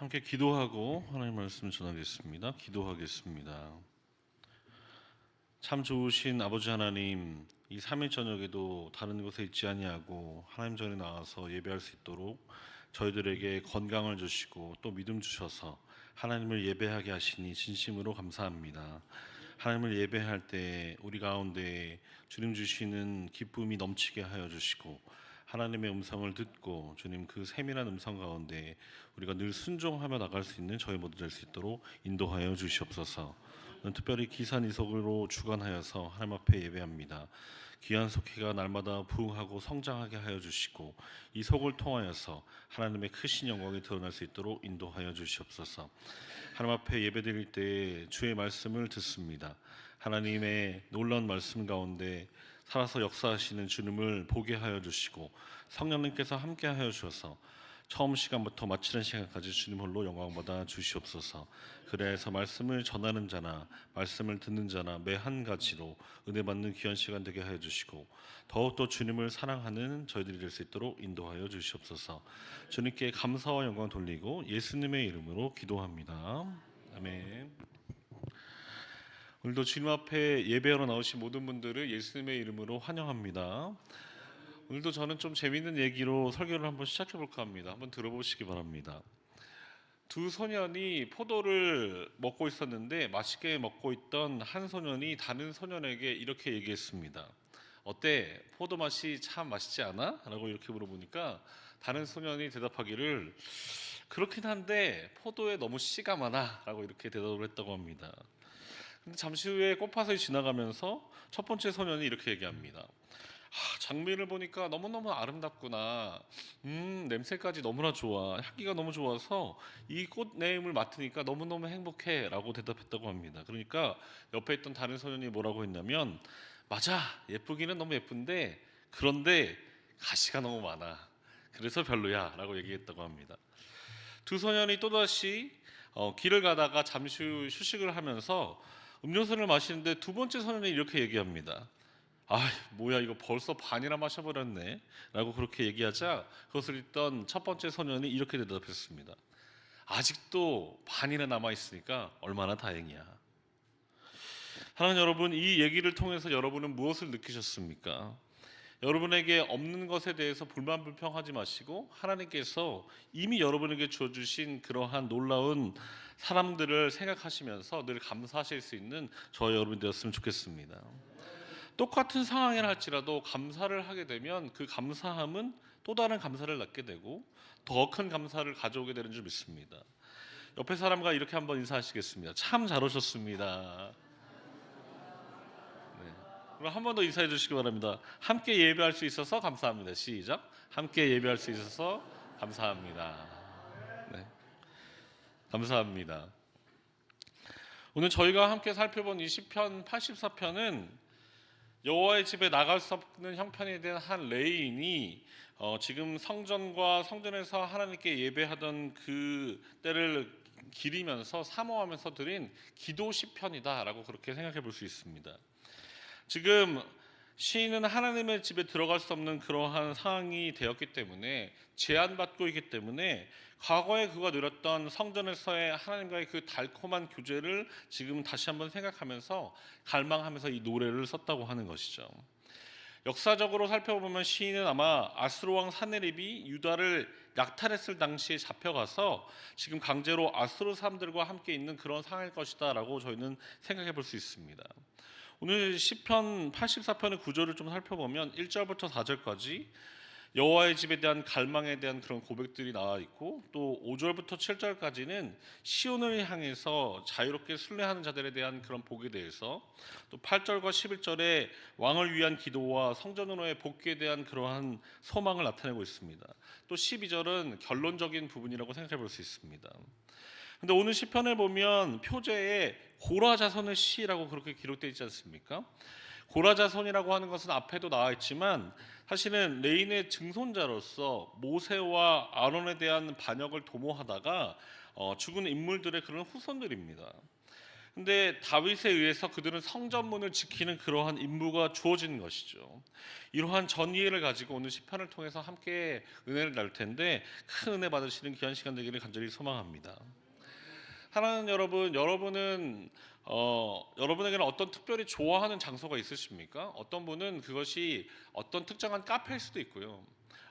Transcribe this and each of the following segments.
함께 기도하고 하나님 말씀 전하겠습니다. 기도하겠습니다. 참 좋으신 아버지 하나님, 이 3일 저녁에도 다른 곳에 있지 아니하고 하나님 전에 나와서 예배할 수 있도록 저희들에게 건강을 주시고 또 믿음 주셔서 하나님을 예배하게 하시니 진심으로 감사합니다. 하나님을 예배할 때 우리 가운데 주님 주시는 기쁨이 넘치게 하여 주시고 하나님의 음성을 듣고 주님 그 세밀한 음성 가운데 우리가 늘 순종하며 나갈 수 있는 저희 모두 될 수 있도록 인도하여 주시옵소서. 특별히 기산 이속으로 주관하여서 하나님 앞에 예배합니다. 귀한 속회가 날마다 부흥하고 성장하게 하여 주시고 이 속을 통하여서 하나님의 크신 영광이 드러날 수 있도록 인도하여 주시옵소서. 하나님 앞에 예배드릴 때 주의 말씀을 듣습니다. 하나님의 놀라운 말씀 가운데 살아서 역사하시는 주님을 보게 하여 주시고 성령님께서 함께 하여 주셔서 처음 시간부터 마치는 시간까지 주님 홀로 영광받아 주시옵소서. 그래서 말씀을 전하는 자나 말씀을 듣는 자나 매 한 가지로 은혜 받는 귀한 시간 되게 하여 주시고 더욱더 주님을 사랑하는 저희들이 될 수 있도록 인도하여 주시옵소서. 주님께 감사와 영광 돌리고 예수님의 이름으로 기도합니다. 아멘. 오늘도 주님 앞에 예배하러 나오신 모든 분들을 예수님의 이름으로 환영합니다. 오늘도 저는 좀 재미있는 얘기로 설교를 한번 시작해 볼까 합니다. 한번 들어보시기 바랍니다. 두 소년이 포도를 먹고 있었는데 맛있게 먹고 있던 한 소년이 다른 소년에게 이렇게 얘기했습니다. 어때? 포도 맛이 참 맛있지 않아? 라고 이렇게 물어보니까 다른 소년이 대답하기를 그렇긴 한데 포도에 너무 씨가 많아 라고 이렇게 대답을 했다고 합니다. 근데 잠시 후에 꽃밭을 지나가면서 첫 번째 소년이 이렇게 얘기합니다. 장미를 보니까 너무너무 아름답구나. 냄새까지 너무나 좋아. 향기가 너무 좋아서 이 꽃내음을 맡으니까 너무너무 행복해 라고 대답했다고 합니다. 그러니까 옆에 있던 다른 소년이 뭐라고 했냐면 맞아, 예쁘기는 너무 예쁜데 그런데 가시가 너무 많아. 그래서 별로야 라고 얘기했다고 합니다. 두 소년이 또다시 길을 가다가 잠시 후 휴식을 하면서 음료수를 마시는데 두 번째 소년이 이렇게 얘기합니다. 뭐야 이거 벌써 반이나 마셔버렸네 라고 그렇게 얘기하자 그것을 읽던 첫 번째 소년이 이렇게 대답했습니다. 아직도 반이나 남아있으니까 얼마나 다행이야. 사랑하는 여러분, 이 얘기를 통해서 여러분은 무엇을 느끼셨습니까? 여러분에게 없는 것에 대해서 불만 불평하지 마시고 하나님께서 이미 여러분에게 주어주신 그러한 놀라운 사람들을 생각하시면서 늘 감사하실 수 있는 저희 여러분 되었으면 좋겠습니다. 똑같은 상황이라 할지라도 감사를 하게 되면 그 감사함은 또 다른 감사를 낳게 되고 더 큰 감사를 가져오게 되는 줄 믿습니다. 옆에 사람과 이렇게 한번 인사하시겠습니다. 참 잘 오셨습니다. 네. 그럼 한 번 더 인사해 주시기 바랍니다. 함께 예배할 수 있어서 감사합니다. 시작. 함께 예배할 수 있어서 감사합니다. 네. 감사합니다. 오늘 저희가 함께 살펴본 이 시편 84편은 여호와의 집에 나갈 수 없는 형편에 대한 한 레인이 지금 성전과 성전에서 하나님께 예배하던 그 때를 기리면서 사모하면서 드린 기도 시편이다라고 그렇게 생각해 볼 수 있습니다. 지금 시인은 하나님의 집에 들어갈 수 없는 그러한 상황이 되었기 때문에 제한받고 있기 때문에 과거에 그가 누렸던 성전에서의 하나님과의 그 달콤한 교제를 지금 다시 한번 생각하면서 갈망하면서 이 노래를 썼다고 하는 것이죠. 역사적으로 살펴보면 시인은 아마 아수르 왕 사네립이 유다를 약탈했을 당시에 잡혀가서 지금 강제로 아수르 사람들과 함께 있는 그런 상황일 것이다 라고 저희는 생각해 볼 수 있습니다. 오늘 시편 84편의 구조를 좀 살펴보면 1절부터 4절까지 여호와의 집에 대한 갈망에 대한 그런 고백들이 나와 있고 또 5절부터 7절까지는 시온을 향해서 자유롭게 순례하는 자들에 대한 그런 복에 대해서 또 8절과 11절에 왕을 위한 기도와 성전으로의 복귀에 대한 그러한 소망을 나타내고 있습니다. 또 12절은 결론적인 부분이라고 생각해 볼 수 있습니다. 근데 오늘 시편을 보면 표제에 고라 자손의 시라고 그렇게 기록되어 있지 않습니까? 고라 자손이라고 하는 것은 앞에도 나와 있지만 사실은 레인의 증손자로서 모세와 아론에 대한 반역을 도모하다가 죽은 인물들의 그런 후손들입니다. 근데 다윗에 의해서 그들은 성전문을 지키는 그러한 임무가 주어진 것이죠. 이러한 전이해를 가지고 오늘 시편을 통해서 함께 은혜를 나눌 텐데 큰 은혜 받으시는 귀한 시간 되기를 간절히 소망합니다. 사랑하는 여러분, 여러분에게는 어떤 특별히 좋아하는 장소가 있으십니까? 어떤 분은 그것이 어떤 특정한 카페일 수도 있고요.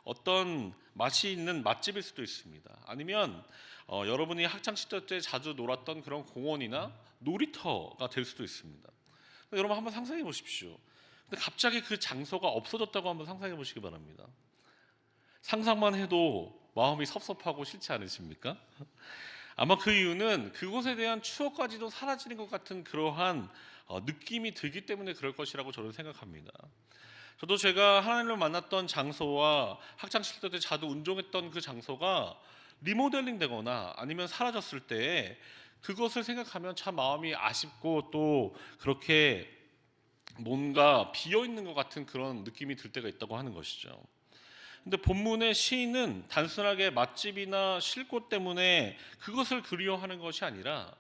어떤 맛이 있는 맛집일 수도 있습니다. 아니면 여러분이 학창 시절 때 자주 놀았던 그런 공원이나 놀이터가 될 수도 있습니다. 여러분 한번 상상해 보십시오. 근데 갑자기 그 장소가 없어졌다고 한번 상상해 보시기 바랍니다. 상상만 해도 마음이 섭섭하고 싫지 않으십니까? 아마 그 이유는 그곳에 대한 추억까지도 사라지는 것 같은 그러한 느낌이 들기 때문에 그럴 것이라고 저는 생각합니다. 저도 제가 하나님을 만났던 장소와 학창시절 때 자주 운동했던 그 장소가 리모델링 되거나 아니면 사라졌을 때 그것을 생각하면 참 마음이 아쉽고 또 그렇게 뭔가 비어있는 것 같은 그런 느낌이 들 때가 있다고 하는 것이죠. 근데 본문의 시인은 단순하게 맛집이나 쉴 곳 때문에 그것을 그리워하는 것이 아니라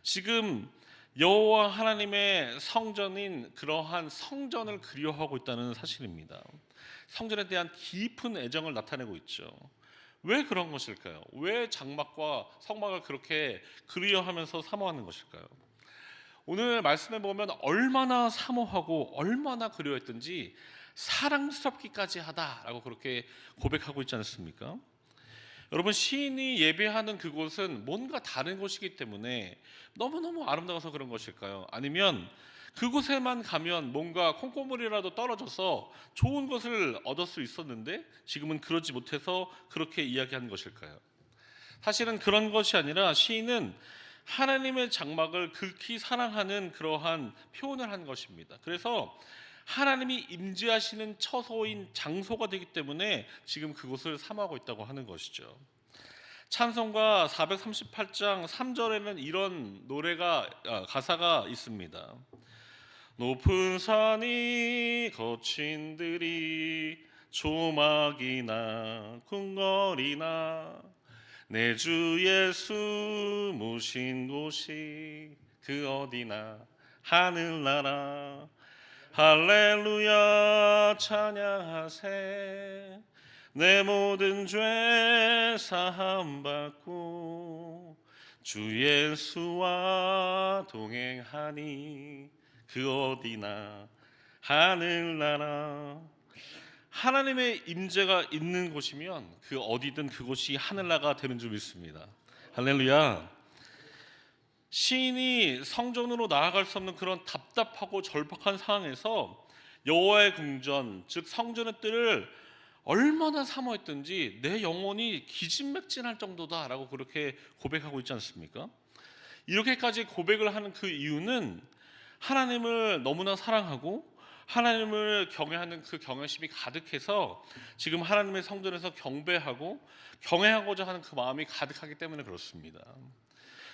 지금 여호와 하나님의 성전인 그러한 성전을 그리워하고 있다는 사실입니다. 성전에 대한 깊은 애정을 나타내고 있죠. 왜 그런 것일까요? 왜 장막과 성막을 그렇게 그리워하면서 사모하는 것일까요? 오늘 말씀해 보면 얼마나 사모하고 얼마나 그리워했든지 사랑스럽기까지 하다라고 그렇게 고백하고 있지 않습니까? 여러분, 시인이 예배하는 그곳은 뭔가 다른 곳이기 때문에 너무너무 아름다워서 그런 것일까요? 아니면 그곳에만 가면 뭔가 콩고물이라도 떨어져서 좋은 것을 얻을 수 있었는데 지금은 그러지 못해서 그렇게 이야기하는 것일까요? 사실은 그런 것이 아니라 시인은 하나님의 장막을 극히 사랑하는 그러한 표현을 한 것입니다. 그래서 하나님이 임재하시는 처소인 장소가 되기 때문에 지금 그곳을 사모하고 있다고 하는 것이죠. 찬송가 438장 3절에는 이런 가사가 있습니다. 높은 산이 거친 들이 조막이나 궁궐이나 내 주 예수 모신 곳이 그 어디나 하늘나라 할렐루야 찬양하세 내 모든 죄 사함 받고 주 예수와 동행하니 그 어디나 하늘나라. 하나님의 임재가 있는 곳이면 그 어디든 그곳이 하늘나라가 되는 줄 믿습니다. 할렐루야. 시인이 성전으로 나아갈 수 없는 그런 답답하고 절박한 상황에서 여호와의 궁전, 즉 성전의 뜰을 얼마나 사모했든지 내 영혼이 기진맥진할 정도다라고 그렇게 고백하고 있지 않습니까? 이렇게까지 고백을 하는 그 이유는 하나님을 너무나 사랑하고 하나님을 경외하는 그 경외심이 가득해서 지금 하나님의 성전에서 경배하고 경외하고자 하는 그 마음이 가득하기 때문에 그렇습니다.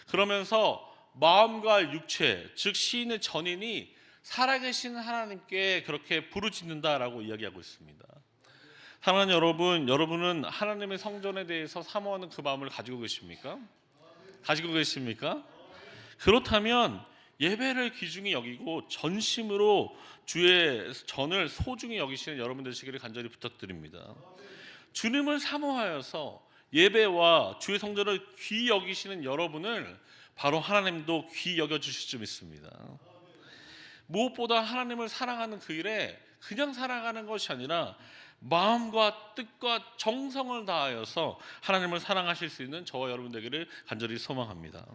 그러면서 마음과 육체, 즉 시인의 전인이 살아계신 하나님께 그렇게 부르짖는다라고 이야기하고 있습니다. 사랑하는 여러분, 여러분은 하나님의 성전에 대해서 사모하는 그 마음을 가지고 계십니까? 가지고 계십니까? 그렇다면 예배를 귀중히 여기고 전심으로 주의 전을 소중히 여기시는 여러분 되시기를 간절히 부탁드립니다. 주님을 사모하여서 예배와 주의 성전을 귀히 여기시는 여러분을 바로 하나님도 귀히 여겨주실 줄 믿습니다. 무엇보다 하나님을 사랑하는 그 일에 그냥 살아가는 것이 아니라 마음과 뜻과 정성을 다하여서 하나님을 사랑하실 수 있는 저와 여러분 되기를 간절히 소망합니다.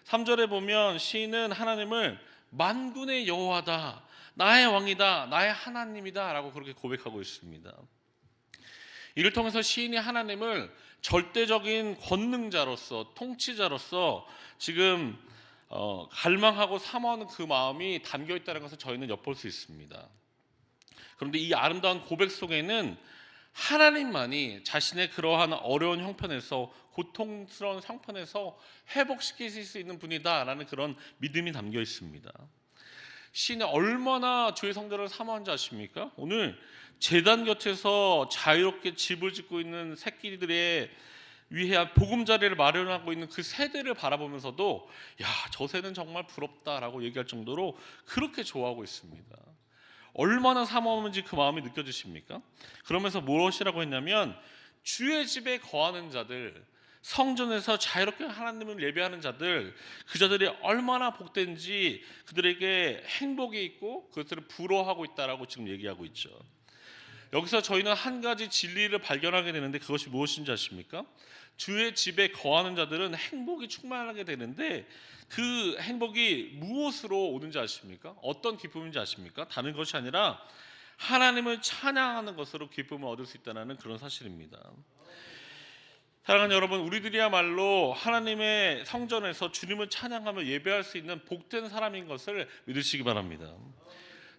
3절에 보면 시인은 하나님을 만군의 여호와다, 나의 왕이다, 나의 하나님이다 라고 그렇게 고백하고 있습니다. 이를 통해서 시인이 하나님을 절대적인 권능자로서, 통치자로서 지금 갈망하고 사모하는 그 마음이 담겨 있다는 것을 저희는 엿볼 수 있습니다. 그런데 이 아름다운 고백 속에는 하나님만이 자신의 그러한 어려운 형편에서, 고통스러운 상편에서 회복시키실 수 있는 분이다라는 그런 믿음이 담겨 있습니다. 시인이 얼마나 주의 성전을 사모한지 아십니까? 오늘 제단 곁에서 자유롭게 집을 짓고 있는 새끼들의 위해 보금자리를 마련하고 있는 그 세대를 바라보면서도 야, 저 새는 정말 부럽다라고 얘기할 정도로 그렇게 좋아하고 있습니다. 얼마나 사모하는지 그 마음이 느껴지십니까? 그러면서 무엇이라고 했냐면 주의 집에 거하는 자들, 성전에서 자유롭게 하나님을 예배하는 자들, 그 자들이 얼마나 복된지 그들에게 행복이 있고 그것들을 부러워하고 있다라고 지금 얘기하고 있죠. 여기서 저희는 한 가지 진리를 발견하게 되는데 그것이 무엇인지 아십니까? 주의 집에 거하는 자들은 행복이 충만하게 되는데 그 행복이 무엇으로 오는지 아십니까? 어떤 기쁨인지 아십니까? 다른 것이 아니라 하나님을 찬양하는 것으로 기쁨을 얻을 수 있다는 그런 사실입니다. 사랑하는 여러분, 우리들이야말로 하나님의 성전에서 주님을 찬양하며 예배할 수 있는 복된 사람인 것을 믿으시기 바랍니다.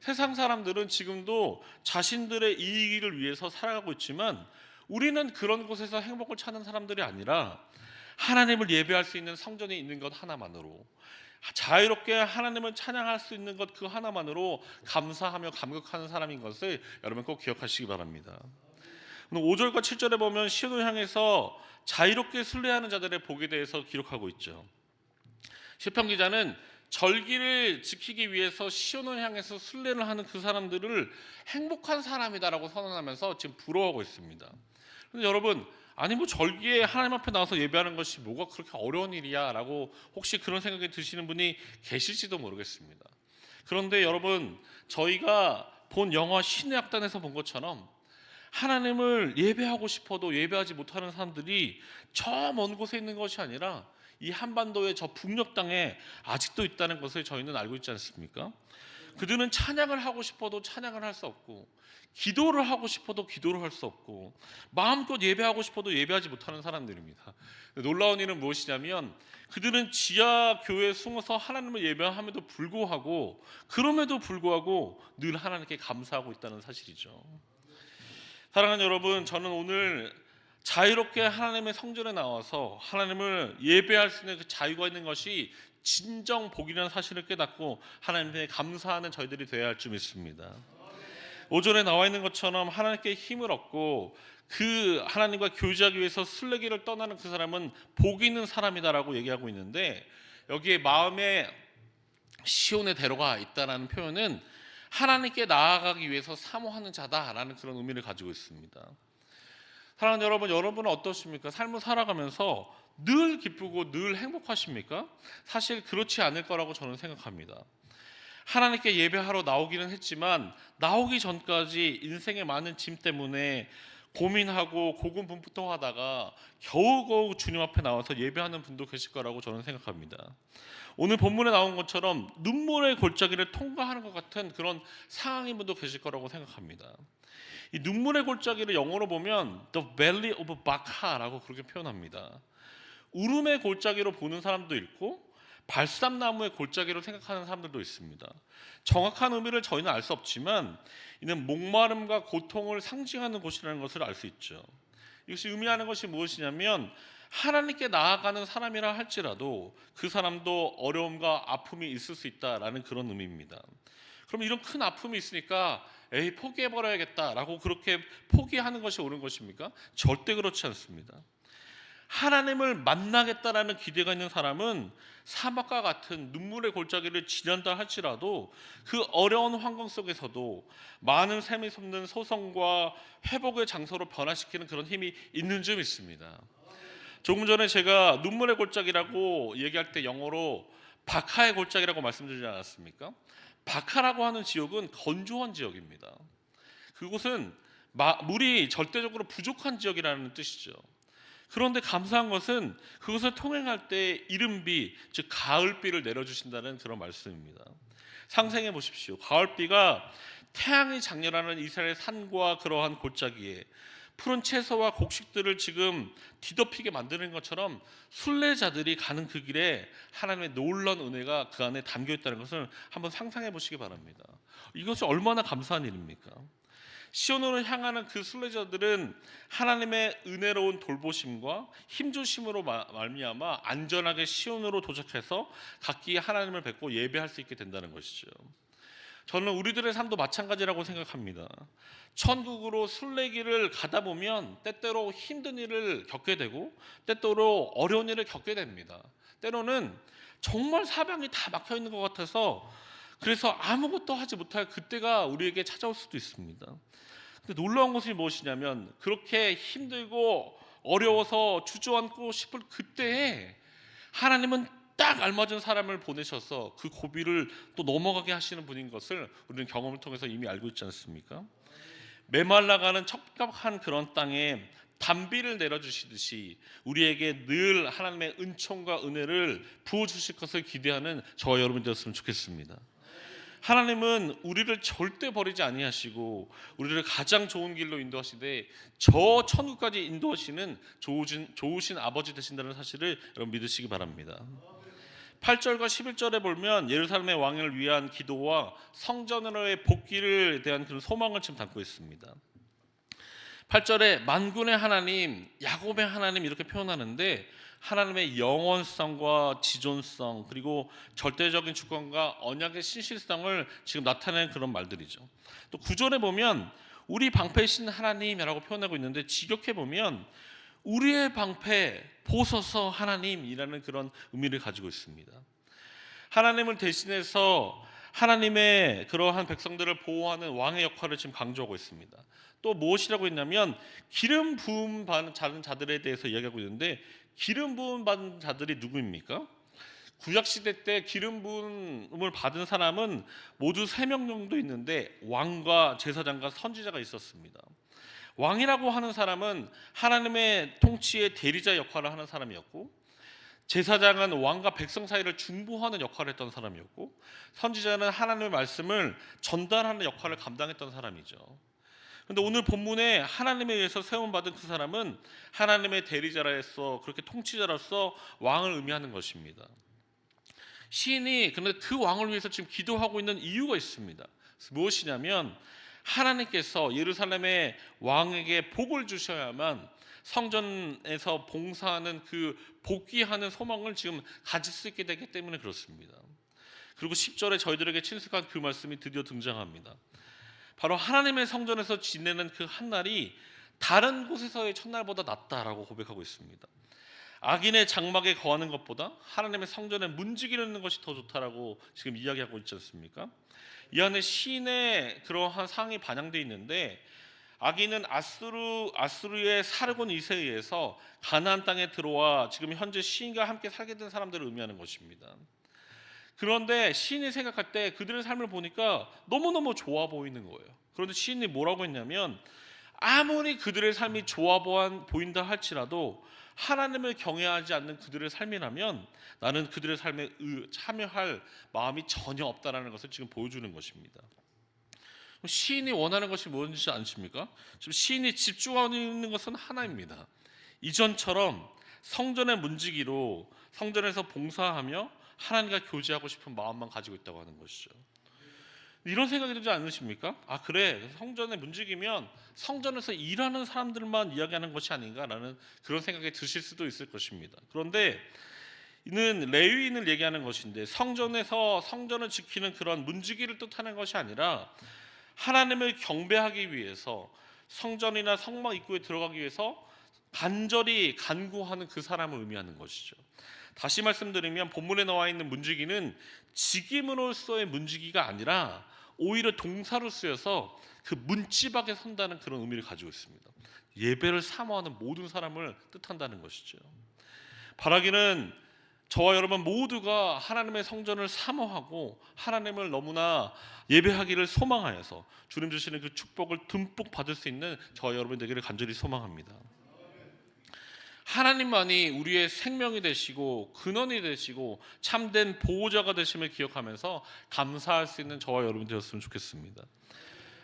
세상 사람들은 지금도 자신들의 이익을 위해서 살아가고 있지만 우리는 그런 곳에서 행복을 찾는 사람들이 아니라 하나님을 예배할 수 있는 성전이 있는 것 하나만으로, 자유롭게 하나님을 찬양할 수 있는 것 그 하나만으로 감사하며 감격하는 사람인 것을 여러분 꼭 기억하시기 바랍니다. 5절과 7절에 보면 시온을 향해서 자유롭게 순례하는 자들의 복에 대해서 기록하고 있죠. 시편 기자는 절기를 지키기 위해서 시온을 향해서 순례를 하는 그 사람들을 행복한 사람이다라고 선언하면서 지금 부러워하고 있습니다. 그런데 여러분, 아니 뭐 절기에 하나님 앞에 나와서 예배하는 것이 뭐가 그렇게 어려운 일이야 라고 혹시 그런 생각이 드시는 분이 계실지도 모르겠습니다. 그런데 여러분, 저희가 본 영화 신의 악단에서 본 것처럼 하나님을 예배하고 싶어도 예배하지 못하는 사람들이 저 먼 곳에 있는 것이 아니라 이 한반도의 저 북녘 땅에 아직도 있다는 것을 저희는 알고 있지 않습니까? 그들은 찬양을 하고 싶어도 찬양을 할 수 없고, 기도를 하고 싶어도 기도를 할 수 없고, 마음껏 예배하고 싶어도 예배하지 못하는 사람들입니다. 놀라운 일은 무엇이냐면 그들은 지하 교회에 숨어서 하나님을 예배함에도 불구하고, 그럼에도 불구하고 늘 하나님께 감사하고 있다는 사실이죠. 사랑하는 여러분, 저는 오늘 자유롭게 하나님의 성전에 나와서 하나님을 예배할 수 있는 그 자유가 있는 것이 진정 복이라는 사실을 깨닫고 하나님께 감사하는 저희들이 되어야 할 줄 믿습니다. 5절에 나와 있는 것처럼 하나님께 힘을 얻고 그 하나님과 교제하기 위해서 순례길을 떠나는 그 사람은 복 있는 사람이다라고 얘기하고 있는데, 여기에 마음에 시온의 대로가 있다라는 표현은 하나님께 나아가기 위해서 사모하는 자다라는 그런 의미를 가지고 있습니다. 사랑하는 여러분, 여러분은 어떠십니까? 삶을 살아가면서 늘 기쁘고 늘 행복하십니까? 사실 그렇지 않을 거라고 저는 생각합니다. 하나님께 예배하러 나오기는 했지만 나오기 전까지 인생의 많은 짐 때문에 고민하고 고군분투하다가 겨우겨우 주님 앞에 나와서 예배하는 분도 계실 거라고 저는 생각합니다. 오늘 본문에 나온 것처럼 눈물의 골짜기를 통과하는 것 같은 그런 상황인 분도 계실 거라고 생각합니다. 이 눈물의 골짜기를 영어로 보면 The Valley of Baca라고 그렇게 표현합니다. 울음의 골짜기로 보는 사람도 있고 발삼나무의 골짜기로 생각하는 사람들도 있습니다. 정확한 의미를 저희는 알 수 없지만 이는 목마름과 고통을 상징하는 곳이라는 것을 알 수 있죠. 이것이 의미하는 것이 무엇이냐면 하나님께 나아가는 사람이라 할지라도 그 사람도 어려움과 아픔이 있을 수 있다라는 그런 의미입니다. 그럼 이런 큰 아픔이 있으니까 에이 포기해버려야겠다라고 그렇게 포기하는 것이 옳은 것입니까? 절대 그렇지 않습니다. 하나님을 만나겠다라는 기대가 있는 사람은 사막과 같은 눈물의 골짜기를 지난다 할지라도 그 어려운 환경 속에서도 많은 샘이 솟는 소성과 회복의 장소로 변화시키는 그런 힘이 있는 줄 믿습니다. 조금 전에 제가 눈물의 골짜기라고 얘기할 때 영어로 바카의 골짜기라고 말씀드리지 않았습니까? 바카라고 하는 지역은 건조한 지역입니다. 그곳은 물이 절대적으로 부족한 지역이라는 뜻이죠. 그런데 감사한 것은 그것을 통행할 때 이른비, 즉 가을비를 내려주신다는 그런 말씀입니다. 상상해 보십시오. 가을비가 태양이 장렬하는 이스라엘 산과 그러한 골짜기에 푸른 채소와 곡식들을 지금 뒤덮이게 만드는 것처럼 순례자들이 가는 그 길에 하나님의 놀라운 은혜가 그 안에 담겨 있다는 것을 한번 상상해 보시기 바랍니다. 이것이 얼마나 감사한 일입니까? 시온으로 향하는 그 순례자들은 하나님의 은혜로운 돌보심과 힘주심으로 말미암아 안전하게 시온으로 도착해서 각기 하나님을 뵙고 예배할 수 있게 된다는 것이죠. 저는 우리들의 삶도 마찬가지라고 생각합니다. 천국으로 순례길을 가다 보면 때때로 힘든 일을 겪게 되고 때때로 어려운 일을 겪게 됩니다. 때로는 정말 사방이 다 막혀 있는 것 같아서 그래서 아무것도 하지 못할 그때가 우리에게 찾아올 수도 있습니다. 근데 놀라운 것이 무엇이냐면 그렇게 힘들고 어려워서 주저앉고 싶을 그때에 하나님은 딱 알맞은 사람을 보내셔서 그 고비를 또 넘어가게 하시는 분인 것을 우리는 경험을 통해서 이미 알고 있지 않습니까? 메말라가는 척박한 그런 땅에 단비를 내려주시듯이 우리에게 늘 하나님의 은총과 은혜를 부어주실 것을 기대하는 저와 여러분 되었으면 좋겠습니다. 하나님은 우리를 절대 버리지 아니하시고 우리를 가장 좋은 길로 인도하시되 저 천국까지 인도하시는 좋으신 아버지 되신다는 사실을 여러분 믿으시기 바랍니다. 8절과 11절에 보면 예루살렘의 왕을 위한 기도와 성전으로의 복귀를 대한 그런 소망을 지금 담고 있습니다. 8절에 만군의 하나님, 야곱의 하나님 이렇게 표현하는데 하나님의 영원성과 지존성 그리고 절대적인 주권과 언약의 신실성을 지금 나타내는 그런 말들이죠. 또 9절에 보면 우리 방패이신 하나님이라고 표현하고 있는데 직역해 보면 우리의 방패 보소서 하나님이라는 그런 의미를 가지고 있습니다. 하나님을 대신해서 하나님의 그러한 백성들을 보호하는 왕의 역할을 지금 강조하고 있습니다. 또 무엇이라고 했냐면 기름 부음 받은 자들에 대해서 이야기하고 있는데 기름 부음 받은 자들이 누구입니까? 구약 시대 때 기름 부음을 받은 사람은 모두 3명 정도 있는데 왕과 제사장과 선지자가 있었습니다. 왕이라고 하는 사람은 하나님의 통치의 대리자 역할을 하는 사람이었고 제사장은 왕과 백성 사이를 중보하는 역할을 했던 사람이었고 선지자는 하나님의 말씀을 전달하는 역할을 감당했던 사람이죠. 그런데 오늘 본문에 하나님에 의해서 세움받은 그 사람은 하나님의 대리자로서 그렇게 통치자로서 왕을 의미하는 것입니다. 시인이 그런데 그 왕을 위해서 지금 기도하고 있는 이유가 있습니다. 무엇이냐면 하나님께서 예루살렘의 왕에게 복을 주셔야만 성전에서 봉사하는 그 복귀하는 소망을 지금 가질 수 있게 되기 때문에 그렇습니다. 그리고 10절에 저희들에게 친숙한 그 말씀이 드디어 등장합니다. 바로 하나님의 성전에서 지내는 그 한날이 다른 곳에서의 첫날보다 낫다라고 고백하고 있습니다. 악인의 장막에 거하는 것보다 하나님의 성전에 문지기는 것이 더 좋다라고 지금 이야기하고 있지 않습니까? 이 안에 시인의 그러한 상이 반영되어 있는데 악인은 아수르의 사르곤 2세에 의해서 가나안 땅에 들어와 지금 현재 시인과 함께 살게 된 사람들을 의미하는 것입니다. 그런데 시인이 생각할 때 그들의 삶을 보니까 너무너무 좋아 보이는 거예요. 그런데 시인이 뭐라고 했냐면 아무리 그들의 삶이 좋아 보인다 할지라도 하나님을 경외하지 않는 그들의 삶이라면 나는 그들의 삶에 참여할 마음이 전혀 없다라는 것을 지금 보여주는 것입니다. 시인이 원하는 것이 뭔지 아십니까? 지금 시인이 집중하고 있는 것은 하나입니다. 이전처럼 성전의 문지기로 성전에서 봉사하며 하나님과 교제하고 싶은 마음만 가지고 있다고 하는 것이죠. 이런 생각이 들지 않으십니까? 아 그래 성전의 문지기면 성전에서 일하는 사람들만 이야기하는 것이 아닌가라는 그런 생각이 드실 수도 있을 것입니다. 그런데 이는 레위인을 얘기하는 것인데 성전에서 성전을 지키는 그런 문지기를 뜻하는 것이 아니라 하나님을 경배하기 위해서 성전이나 성막 입구에 들어가기 위해서 간절히 간구하는 그 사람을 의미하는 것이죠. 다시 말씀드리면 본문에 나와 있는 문지기는 직임으로서의 문지기가 아니라 오히려 동사로 쓰여서 그 문지박에 선다는 그런 의미를 가지고 있습니다. 예배를 사모하는 모든 사람을 뜻한다는 것이죠. 바라기는 저와 여러분 모두가 하나님의 성전을 사모하고 하나님을 너무나 예배하기를 소망하여서 주님 주시는 그 축복을 듬뿍 받을 수 있는 저와 여러분 되기를 간절히 소망합니다. 하나님만이 우리의 생명이 되시고 근원이 되시고 참된 보호자가 되심을 기억하면서 감사할 수 있는 저와 여러분 되었으면 좋겠습니다.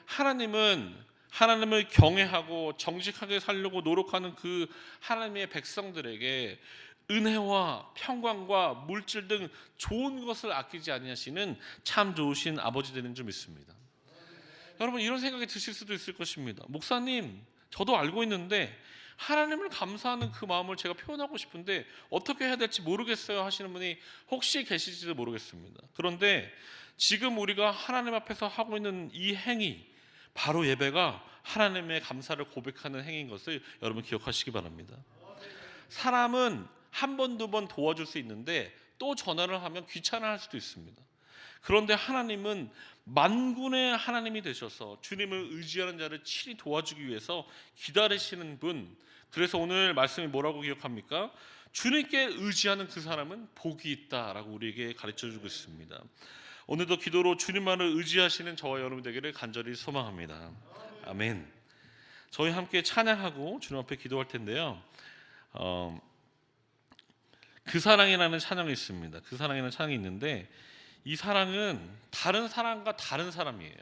하나님은 하나님을 경외하고 정직하게 살려고 노력하는 그 하나님의 백성들에게 은혜와 평강과 물질 등 좋은 것을 아끼지 아니하시는 참 좋으신 아버지 되는 줄 믿습니다. 여러분 이런 생각이 드실 수도 있을 것입니다. 목사님 저도 알고 있는데 하나님을 감사하는 그 마음을 제가 표현하고 싶은데 어떻게 해야 될지 모르겠어요 하시는 분이 혹시 계실지도 모르겠습니다. 그런데 지금 우리가 하나님 앞에서 하고 있는 이 행위, 바로 예배가 하나님의 감사를 고백하는 행위인 것을 여러분 기억하시기 바랍니다. 사람은 한 번, 두 번 도와줄 수 있는데 또 전화를 하면 귀찮아할 수도 있습니다. 그런데 하나님은 만군의 하나님이 되셔서 주님을 의지하는 자를 친히 도와주기 위해서 기다리시는 분. 그래서 오늘 말씀이 뭐라고 기억합니까? 주님께 의지하는 그 사람은 복이 있다라고 우리에게 가르쳐주고 있습니다. 오늘도 기도로 주님만을 의지하시는 저와 여러분 되기를 간절히 소망합니다. 아멘. 저희 함께 찬양하고 주님 앞에 기도할 텐데요. 그 사랑이라는 찬양이 있습니다. 그 사랑이라는 찬양이 있는데 이 사랑은 다른 사랑과 다른 사람이에요.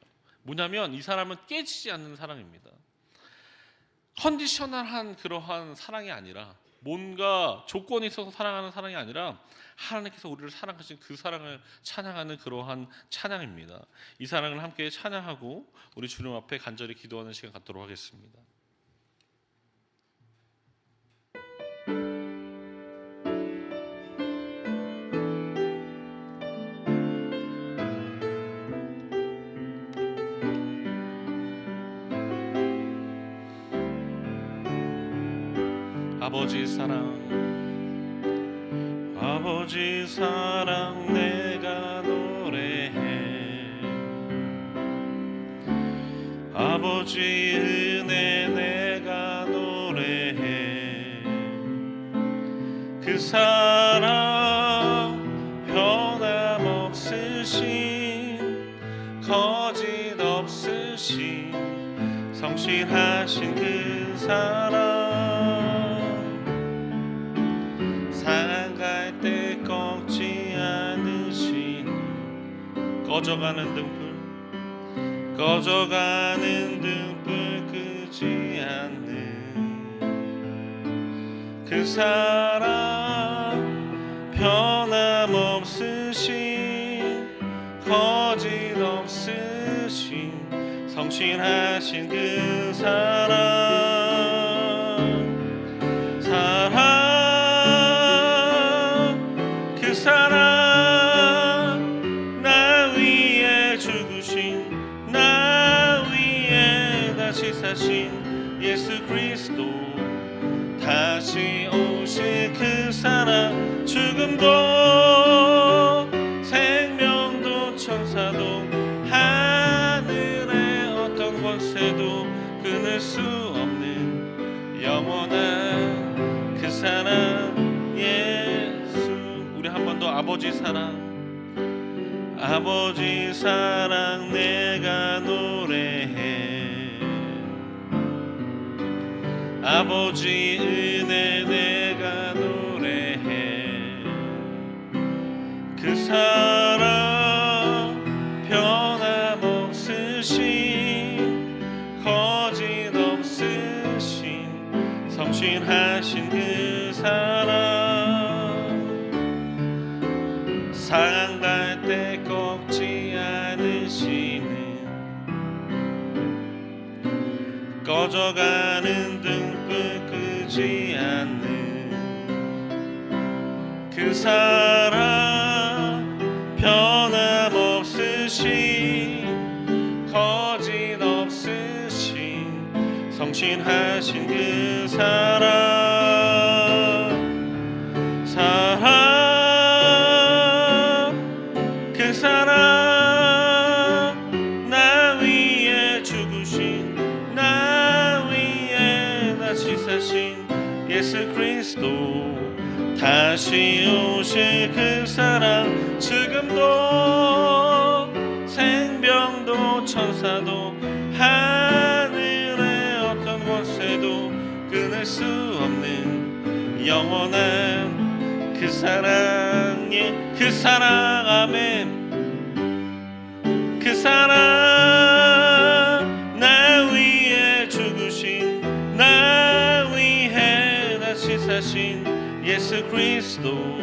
뭐냐면 이 사람은 깨지지 않는 사랑입니다. 컨디셔널한 그러한 사랑이 아니라 뭔가 조건이 있어서 사랑하는 사랑이 아니라 하나님께서 우리를 사랑하신 그 사랑을 찬양하는 그러한 찬양입니다. 이 사랑을 함께 찬양하고 우리 주님 앞에 간절히 기도하는 시간 갖도록 하겠습니다. 아버지 사랑, 아버지 사랑 내가 노래해. 아버지 은혜 내가 노래해. 그 사랑 변함없으신 거짓 없으신 성실하신 그 사랑, 살아갈 때 꺾지 않으시는 꺼져가는 등불, 꺼져가는 등불 끄지 않는 그 사랑, 변함없으신 거짓 없으신 성실하신 그 사랑, 그 사랑, 나 위에 죽으신, 나 위에 다시 사신 예수 그리스도, 다시 오실 그 사랑, 죽음도 생명도 천사도 하늘의 어떤 권세도 끊을 수 없는 영원한 그 사랑 예수. 우리 한 번 더 아버지 사랑, 아버지 사랑 내가 노래해. 아버지 은혜 내가 노래해. 그 사랑 변함없으신 거짓 없으신 성실하신 그 사랑, 상할 때 꺾지 않으시는 꺼져가는 등불 끄지 않는 그 사랑, 변함없으신 거짓 없으신 성실하신 그 사랑, 사랑, 그 사랑, 나 위에 죽으신, 나 위에 다시 사신 예수 그리스도, 다시 오실 그 사랑, 지금도 생명도 천사도 하늘의 어떤 권세도 끊을 수 없는 영원한 그 사랑의 그 사랑, 아멘. 그 사랑, 나 위에 죽으신, 나 위에 다시 사신 예수 그리스도,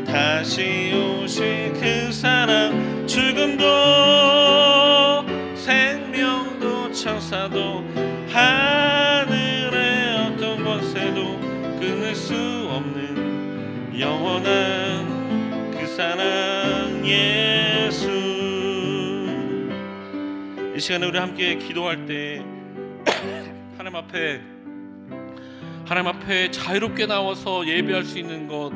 다시 오실 그 사랑, 죽음도 생명도 천사도 하늘의 어떤 권세 영원한 그 사랑 예수. 이 시간에 우리 함께 기도할 때 하나님 앞에 자유롭게 나와서 예배할 수 있는 것,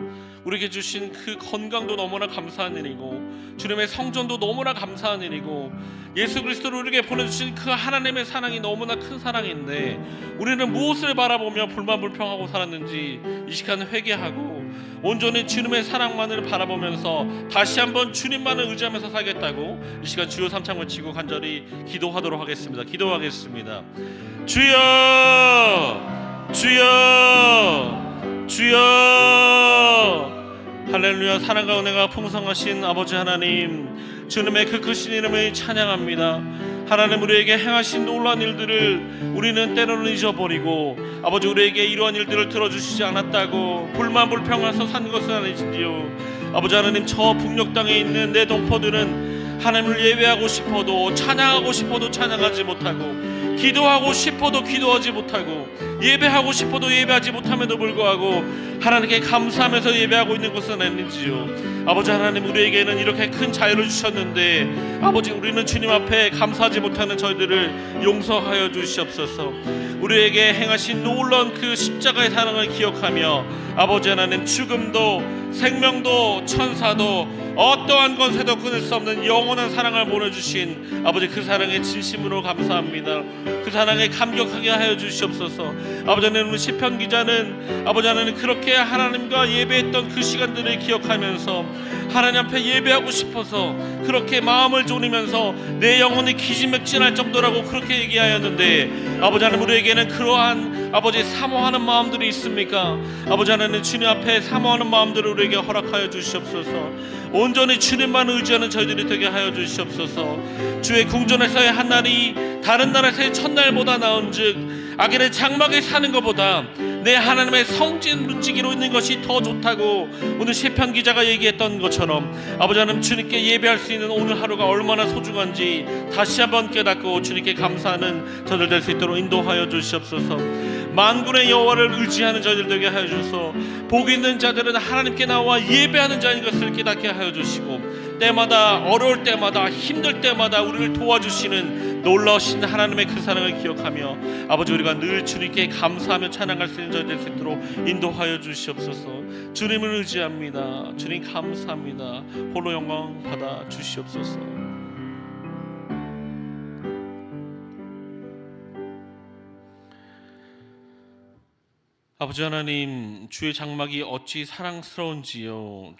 우리에게 주신 그 건강도 너무나 감사한 일이고, 주님의 성전도 너무나 감사한 일이고, 예수 그리스도를 우리에게 보내주신 그 하나님의 사랑이 너무나 큰 사랑인데, 우리는 무엇을 바라보며 불만불평하고 살았는지 이 시간 회개하고 온전히 주님의 사랑만을 바라보면서 다시 한번 주님만을 의지하면서 살겠다고 이 시간 주여 삼창 외치고 간절히 기도하도록 하겠습니다. 기도하겠습니다. 주여, 주여, 주여. 할렐루야. 사랑과 은혜가 풍성하신 아버지 하나님, 주님의 그 크신 이름을 찬양합니다. 하나님, 우리에게 행하신 놀라운 일들을 우리는 때로는 잊어버리고, 아버지 우리에게 이러한 일들을 들어주시지 않았다고 불만불평해서 산 것은 아니지요. 아버지 하나님, 저 북녘 땅에 있는 내 동포들은 하나님을 예배하고 싶어도 찬양하고 싶어도 찬양하지 못하고, 기도하고 싶어도 기도하지 못하고, 예배하고 싶어도 예배하지 못함에도 불구하고 하나님께 감사하면서 예배하고 있는 것은 아닌지요. 아버지 하나님, 우리에게는 이렇게 큰 자유를 주셨는데 아버지 우리는 주님 앞에 감사하지 못하는 저희들을 용서하여 주시옵소서. 우리에게 행하신 놀라운 그 십자가의 사랑을 기억하며 아버지 하나님, 죽음도 생명도 천사도 어떠한 권세도 끊을 수 없는 영원한 사랑을 보내주신 아버지, 그 사랑에 진심으로 감사합니다. 그 사랑에 감격하게 하여 주시옵소서. 아버지 하나님, 시편 기자는 아버지 하나님 그렇게 하나님과 예배했던 그 시간들을 기억하면서 하나님 앞에 예배하고 싶어서 그렇게 마음을 졸이면서 내 영혼이 기진맥진할 정도라고 그렇게 얘기하였는데, 아버지 하나님, 우리에게는 그러한 아버지 사모하는 마음들이 있습니까? 아버지 하나님, 주님 앞에 사모하는 마음들을 우리에게 허락하여 주시옵소서. 온전히 주님만 의지하는 저희들이 되게 하여 주시옵소서. 주의 궁전에서의 한 날이 다른 나라에서의 첫날보다 나은즉 아겔의 장막에 사는 것보다 내 하나님의 성진 문지기로 있는 것이 더 좋다고 오늘 시편 기자가 얘기했던 것처럼 아버지 하나님, 주님께 예배할 수 있는 오늘 하루가 얼마나 소중한지 다시 한번 깨닫고 주님께 감사하는 저들 될 수 있도록 인도하여 주시옵소서. 만군의 여호와를 의지하는 저희들 되게 하여 주소서. 복 있는 자들은 하나님께 나와 예배하는 자인 것을 깨닫게 하여 주시고, 때마다 어려울 때마다 힘들 때마다 우리를 도와주시는 놀라우신 하나님의 그 사랑을 기억하며 아버지, 우리가 늘 주님께 감사하며 찬양할 수 있는 저희 될 수 있도록 인도하여 주시옵소서. 주님을 의지합니다. 주님 감사합니다. 홀로 영광 받아 주시옵소서. 아버지 하나님, 주의 장막이 어찌 사랑스러운지요.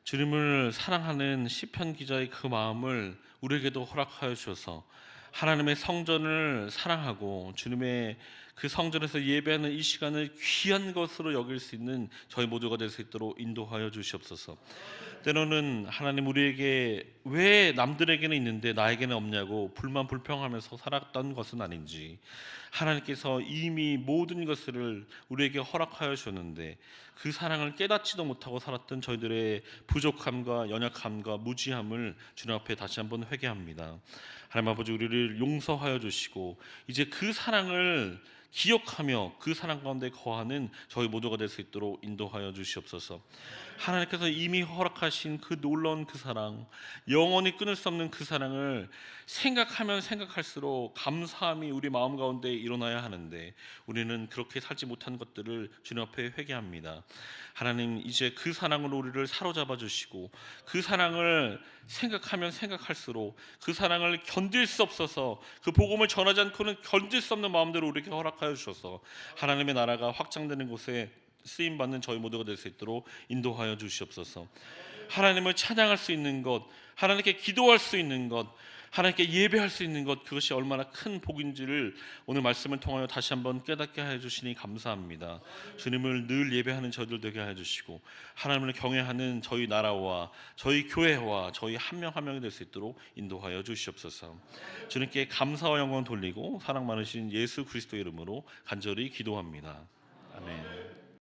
주님을 사랑하는 시편 기자의 그 마음을 우리에게도 허락하여 주셔서 하나님의 성전을 사랑하고 주님의 그 성전에서 예배하는 이 시간을 귀한 것으로 여길 수 있는 저희 모두가 될 수 있도록 인도하여 주시옵소서. 때로는 하나님, 우리에게 왜 남들에게는 있는데 나에게는 없냐고 불만 불평하면서 살았던 것은 아닌지, 하나님께서 이미 모든 것을 우리에게 허락하여 주셨는데 그 사랑을 깨닫지도 못하고 살았던 저희들의 부족함과 연약함과 무지함을 주님 앞에 다시 한번 회개합니다. 하나님 아버지, 우리를 용서하여 주시고 이제 그 사랑을 기억하며 그 사랑 가운데 거하는 저희 모두가 될 수 있도록 인도하여 주시옵소서. 하나님께서 이미 허락하신 그 놀라운 그 사랑, 영원히 끊을 수 없는 그 사랑을 생각하면 생각할수록 감사함이 우리 마음 가운데 일어나야 하는데 우리는 그렇게 살지 못한 것들을 주님 앞에 회개합니다. 하나님, 이제 그 사랑으로 우리를 사로잡아 주시고 그 사랑을 생각하면 생각할수록 그 사랑을 견딜 수 없어서 그 복음을 전하지 않고는 견딜 수 없는 마음대로 우리에게 허락하여 주셔서 하나님의 나라가 확장되는 곳에 쓰임받는 저희 모두가 될 수 있도록 인도하여 주시옵소서. 하나님을 찬양할 수 있는 것, 하나님께 기도할 수 있는 것, 하나님께 예배할 수 있는 것, 그것이 얼마나 큰 복인지를 오늘 말씀을 통하여 다시 한번 깨닫게 하여 주시니 감사합니다. 주님을 늘 예배하는 저희들 되게 하여 주시고 하나님을 경외하는 저희 나라와 저희 교회와 저희 한 명 한 명이 될 수 있도록 인도하여 주시옵소서. 주님께 감사와 영광 돌리고 사랑 많으신 예수 그리스도 이름으로 간절히 기도합니다. 아멘.